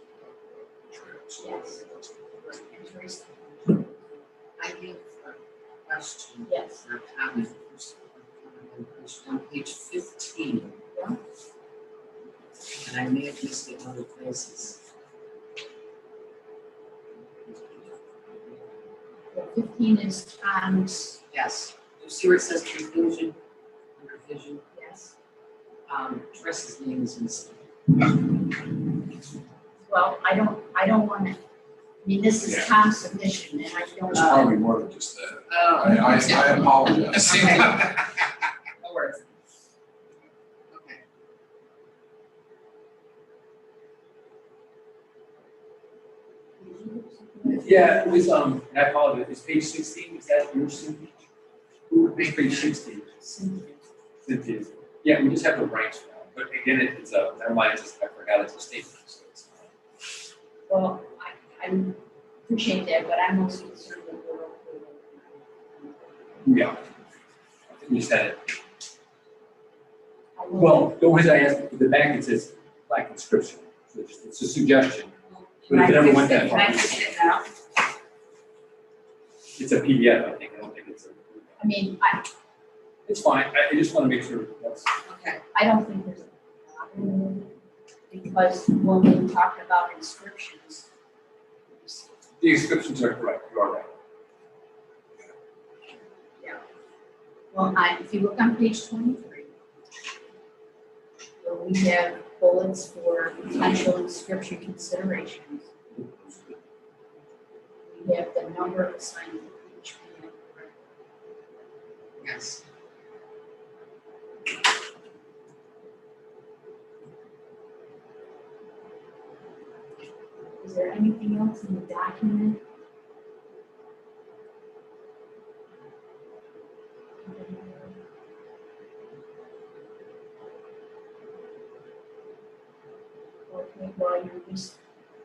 trail. So Yes. that's And Teresa? I have a question. Yes. Or comment. On page 15. Yeah. And I may have missed it in other places. Well, 15 is Tom's, Yes, you see where it says conclusion, under vision? yes. Teresa's name is missing. Well, I don't want to, I mean, this is Yeah. Tom's submission, and I don't It's know. probably more than just that. Oh. I apologize. Okay. No worries. Okay. Yeah, it was, and I apologize, it's page 16, is that your signature? Page 16. Cynthia. Yeah, we just have the ranks now, but again, it's a, never mind, it's just, I forgot it's a statement, so it's. Well, I appreciate that, but I'm most concerned with the work. Yeah. I think we said it. I will- Well, the ones I asked, the back it says black inscription, so it's a suggestion. But if it ever went that Can I far, fix it now? it's a PDF, I think, I don't think it's a. I mean, It's fine, I just want to make sure that's. Okay. I don't think there's a problem with it, because when we talked about inscriptions, The inscriptions are correct, you are right. well, if you look on page 23, where we have bullets for potential inscription considerations, we have the number assigned to each one. Yes. Is there anything else in the document? Okay, while you're just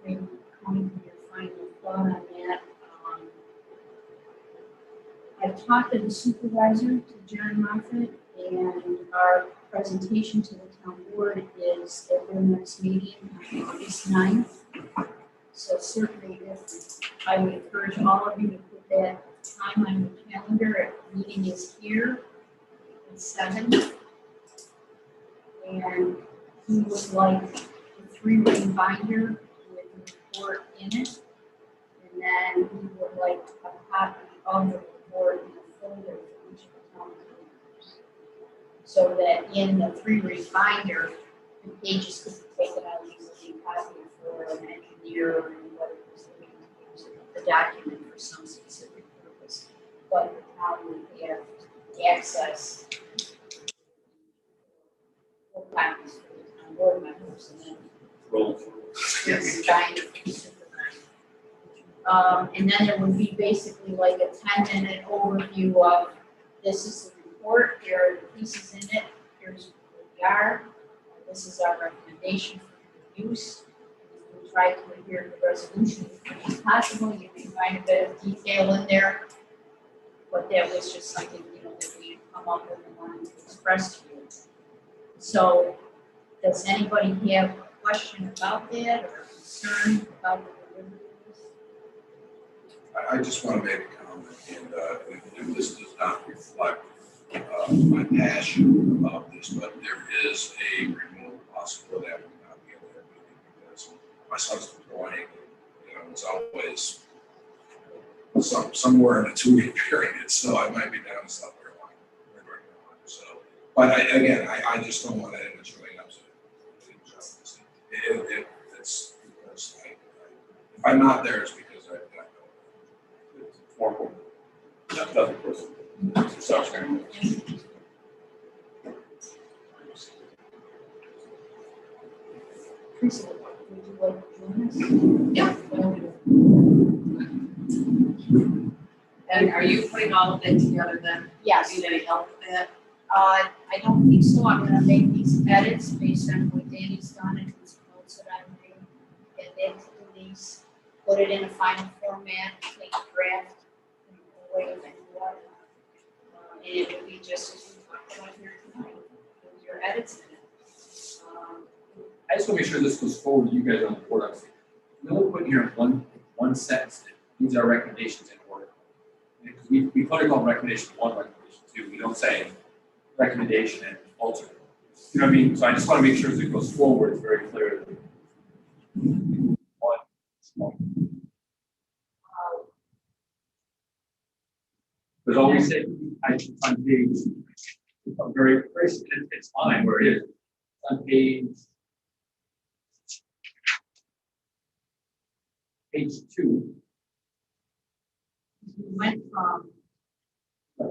maybe coming to your final thought on that, I've talked to the supervisor, to John Moffett, and our presentation to the town board is at their next meeting on August 9th. So certainly, I would encourage all of you to put that time on your calendar. The meeting is here at 7. And he would like a 3-ring binder with the report in it. And then he would like a copy of the report in a folder for each of the town members. So that in the 3-ring binder, the pages could be taken out easily, copy for an engineer or anybody who's looking to use the document for some specific purpose. But the town would have access copies for the town board members, and then Roll. this giant super nice. And then there would be basically like a 10-minute overview of, this is the report, here are the pieces in it, here's what we are, this is our recommendation for your use. We'll try to adhere the resolution as much as possible, you may find a bit of detail in there, but that was just something, that we come up with and wanted to express to you. So, does anybody have a question about that or concern about the deliverables? I just want to make a comment, and this does not reflect my passion about this, but there is a remote possibility that I will not be at that meeting because my son's deploying. It's always somewhere in a 2-week period, so I might be down in South Carolina. So, but I just don't want that image going up to injustice. It's because if I'm not there, it's because I don't. More important. Nothing personal. Sorry. Teresa, would you like to join us? Yeah. And are you putting all of that together then? Yes. Need any help with that? I don't think so. I'm gonna make these edits based on what Danny's done and his notes that I made. And then to Denise, put it in a final format, take a draft, and away and what. And it would be just as we talked about here tonight, with your edits in it. I just want to make sure this goes forward, you guys are on the board, obviously. No one put here in one sentence, that these are recommendations in order. Because we put it on recommendation 1, recommendation 2, we don't say recommendation and alternate. You know what I mean? So I just want to make sure as it goes forward, it's very clear. Because all we say, it's on page, I'm very, it's fine where it is. It's on page 2. We went from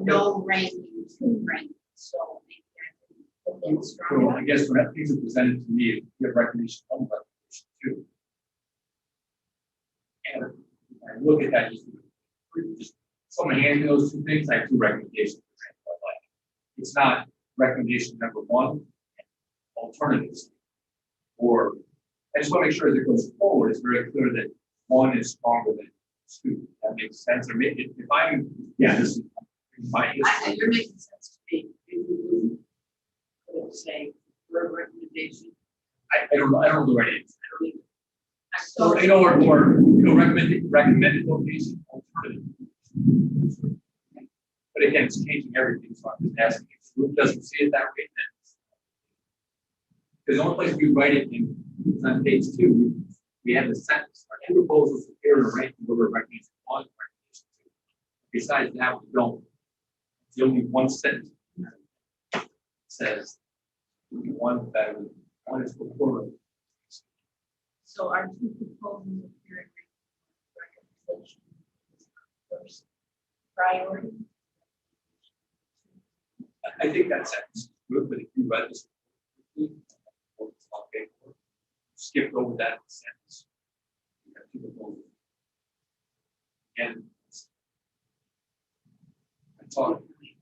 no ranking to ranking, so maybe I can put that So stronger. I guess when that things are presented to me, you have recognition 1, recognition 2. And I look at that, just someone handing those 2 things, I have 2 recommendations. But like, it's not recommendation number 1, alternatives. Or I just want to make sure as it goes forward, it's very clear that 1 is stronger than 2. That makes sense. Or maybe if I'm, this is my history. You're making sense to me. You would say, word recommendation. I don't know the right answer. So, Or recommended location alternative. But again, it's changing everything, so I'm just asking if the group doesn't see it that way, then. Because the only place we write it in is on page 2. We have the sentence, our 2 proposals appear in a ranking order of recommendation 1, recommendation 2. Besides that, we don't. It's the only one sentence that says one better, one is before. so our 2 proposals appear in recommendation is first priority. I think that sentence is good, but if you read this, skipped over that sentence. You have 2 proposals. And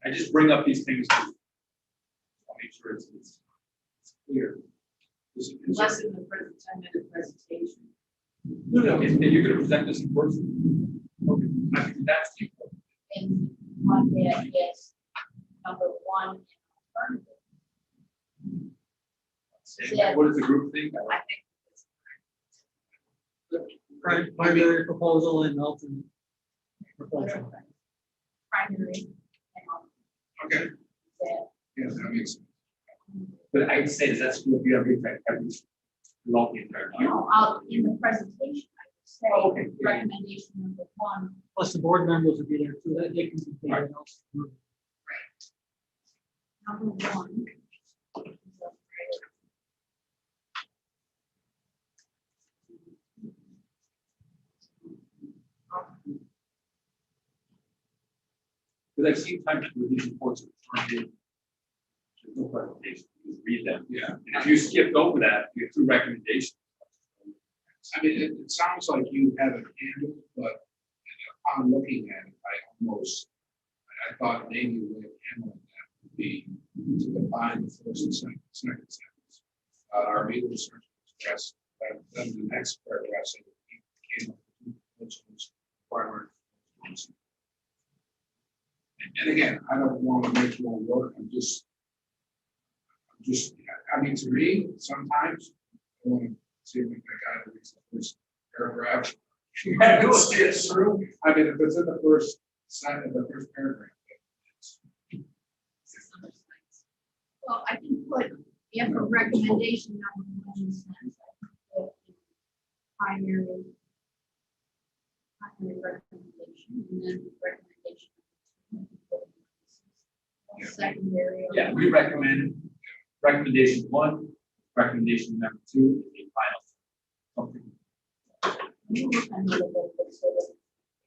I just bring up these things to make sure it's clear. Less than the 10-minute presentation. No, if you're going to present this in person, okay, I think that's the important. And on that is number 1 in alternative. Say, what is the group think? I think Primary proposal and alternate proposal. Primary and Okay, that. yeah, that makes sense. But I'd say that's good if you have every throughout the entire time. No, I'll, in the presentation, I would say Oh, okay. recommendation number 1. Plus the board members will be there too, that they can compare it also. Number 1. Because I've seen times where these reports are turned in, there's no presentation. just read them. Yeah. And if you skipped over that, you have two recommendations. I mean, it sounds like you have it handled, but upon looking at it, I thought maybe the way of handling that would be to combine the first and second sentence. Our legal research express, then the next paragraph said that he came up with which was primary. And again, I don't want to make more work, I'm just, I mean, to me, sometimes I want to see if I got the first paragraph. It's true. I mean, if it's in the first sentence, the first paragraph. Well, I can put, if a recommendation number one says, I can put primary recommendation, and then recommendation. Secondary. or- Yeah, we recommend recommendation one, recommendation number two, and a final something. You look under the book, so that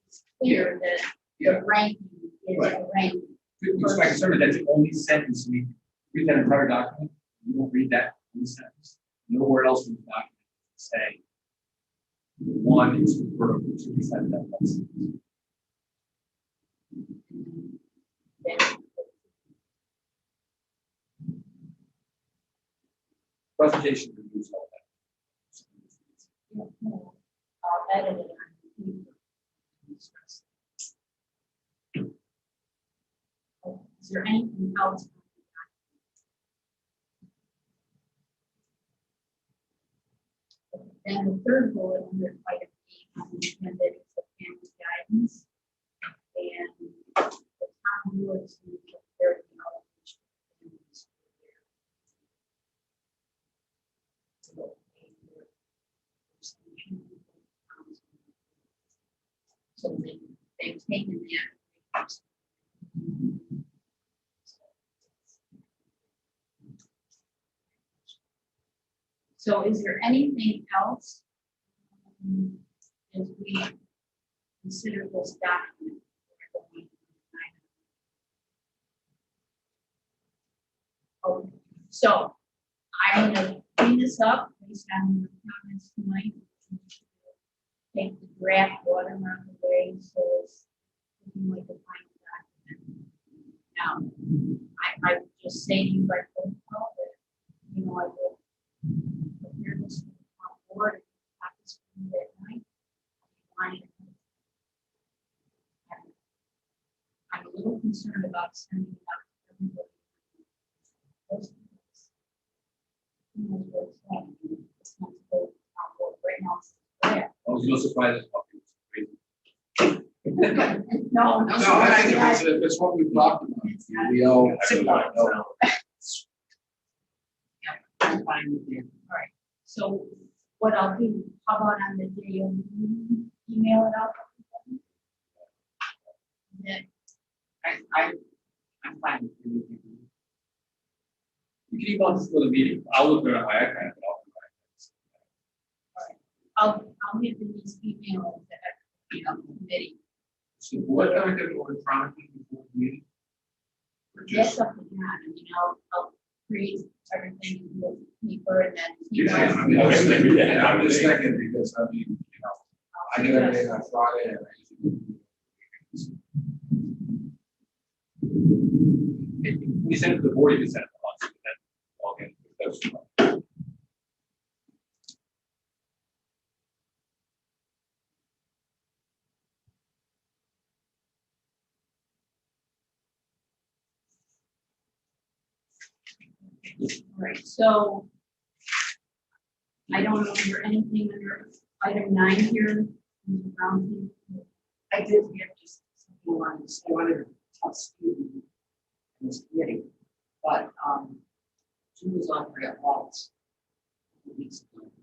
it's clear that Yeah. the ranking is a ranking. Because my concern is that's the only sentence we read that entire document, you don't read that one sentence. Nowhere else in the document say one is vertical to be sent that one sentence. Presentation reviews all that. I'll edit it on the Is there anything else? Then the third bullet under item B on the agenda is the family guidance. And the town boards need to prepare the knowledge of families. So they've taken that. So is there anything else as we consider this document? Okay, so I'm gonna clean this up based on your comments tonight. Take the draft watermark away, so it's looking like a final document. Now, I would just say to you by phone call that, you know, I will prepare this on board, and have this for you at night. I'm a little concerned about sending it out to everybody. Who knows what it's like? It's not to go on board right now. It's there. I was no surprise. No, No, I think it's what we've talked about. We all know. I'm fine with you. so what I'll do, how about on the day of the meeting, email it out? Then I'm fine with you. You can email this for the meeting. I'll look at my iPad. I'll hit the news email that, committee. So what kind of electronically before the meeting? Or That's just- something that, I'll create everything with paper and then. Yeah, I mean, I'm just thinking because, I mean, I get everything on Friday and I usually. We send it to the board, you can send it to us. Okay. That's- Right, so I don't know if there anything under item 9 here. Around here. I did have just something on this, I wanted to tell Steve in this committee, but, she was on for at Waltz.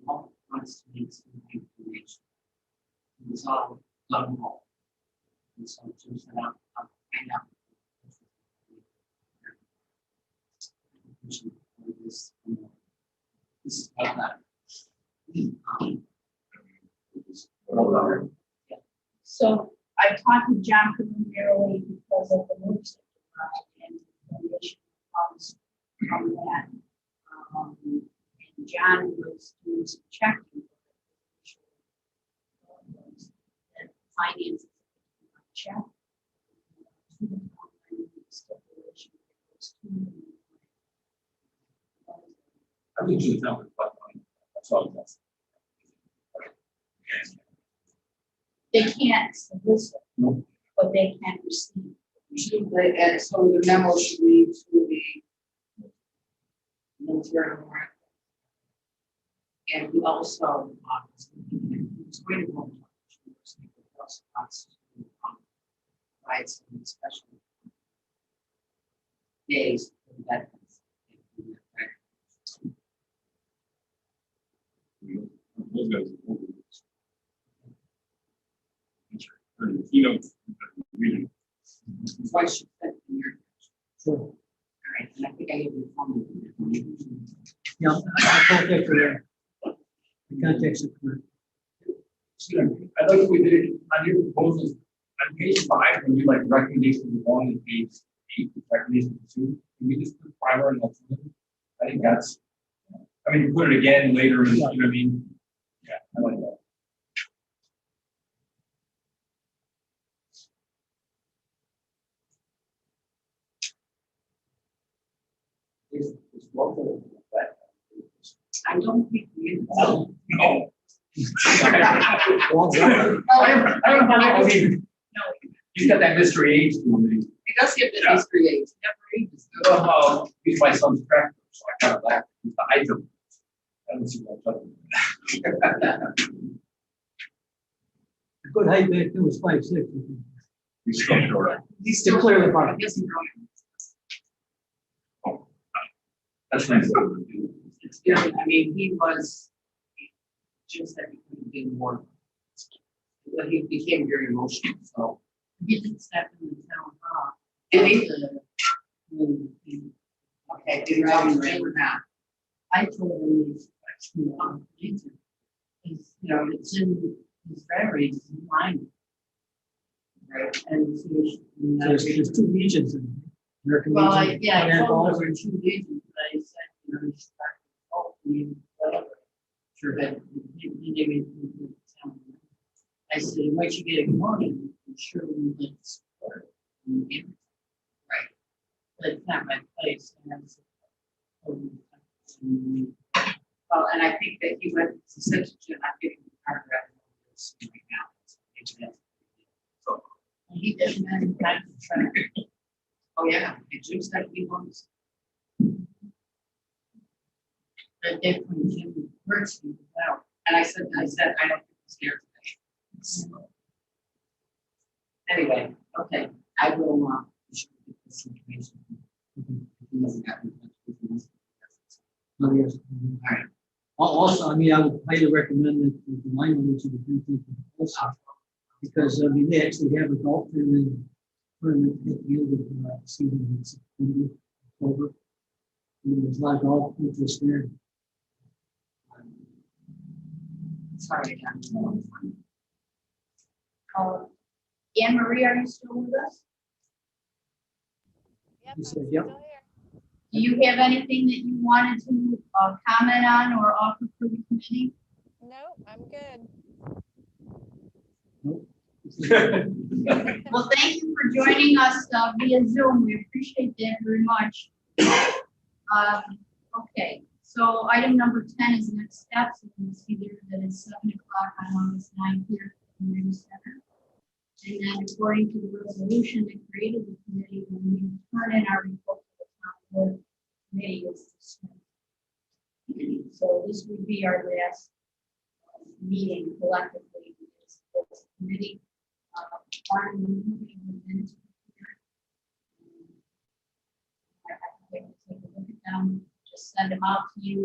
Walt wants to make some information. It was all done well. And so she said, I'll find out. This is about that. So I talked to John preliminarily because of the moves and information comes from that. And John was doing some checking. And finances check. I think you tell me about money. That's all that's. They can't solicit, No. but they can receive. And so the memo should read to the military warrant. And we also, it's going to go. Provide some special days for the veterans. Those guys. You know, region. So I should put in your, Sure. all right, and I think I gave you a phone. Yeah, I'll contact her. The contacts are correct. I'd like if we did it on your proposals, on page 5, when you like recommendations 1 and page 8, recommendation 2, can we just put primary and alternative? I think that's, I mean, you put it again later, in, you know what I mean? Yeah, I like that. Is local that? I don't think we. No. Well, I don't know how, I mean, he's got that mystery age to him. It does give the history age, never ages. Well, he's my son's tractor, so I kind of laugh. He's the height of. I don't see what I'm talking about. a good height back then was 5'6". He's still short. He's To clear the park. Yes, he's growing. That's nice. Yeah, I mean, he was just that he couldn't be more. But he became very emotional, so. He didn't step in the town hall. Did he? When he- Okay, did you tell me right or not? I told him he's actually on YouTube. He's, you know, it's in his diary, it's in line. Right. And so There's 2 regions in American well, Legion. I and told Balls. him 2 reasons, but I said, you know, he's trying to help me, whatever. Sure. But he gave me the town. I said, once you get a morning, I'm sure we will support it. Right. But it's not my place. And I said, oh, Well, and I think that he went to such a, I'm getting the paragraph of this right now. So, he didn't have time to track. oh yeah, it just that he wants. But they from Jim Works out. And I said, I don't think he's here today. So, anyway, okay, I will, get this information. He hasn't gotten in touch with me. Oh, yes. All right. Also, I mean, I would highly recommend that the line owners of the do something also. Because, I mean, they actually have a golf tournament at the end of the season in September, October. And there's a lot of golf interest there. Sorry, I'm. Anne Marie, are you still with us? He said, yep. Do you have anything that you wanted to comment on or offer for the committee? No, I'm good. Well, thank you for joining us via Zoom. We appreciate that very much. Okay, so item number 10 is next steps. You can see there that it's 7 o'clock on August 9th here at the community center. And then according to the resolution that created the committee, when we turn in our report to the town board, committee is dismissed. So this would be our last meeting collectively as a committee. Part of the meeting with minutes. I have to take a look at them, just send them out to you.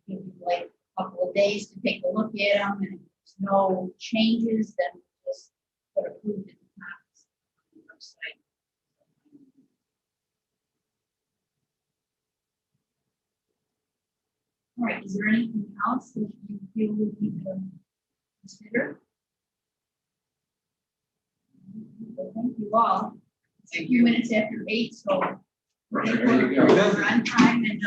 Give you like a couple of days to take a look at them, and if there's no changes, then we'll just put approved in the comments on the website. All right, is there anything else that you feel we need to consider? Well, thank you all. It's a few minutes after 8, so we're on time, and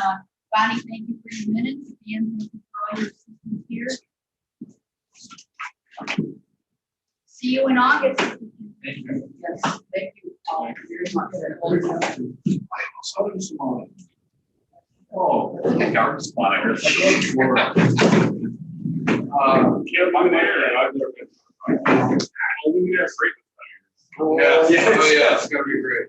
Bonnie, thank you for your minutes. Dan, thank you for all your assistance here. See you in August. Thank you. Yes, thank you all very much. Southern Somalia. Oh, that's like a garden spot. I heard something before. Yeah, I'm there, I've never been. I'll be there frequently. Yeah, oh yeah, it's gonna be great.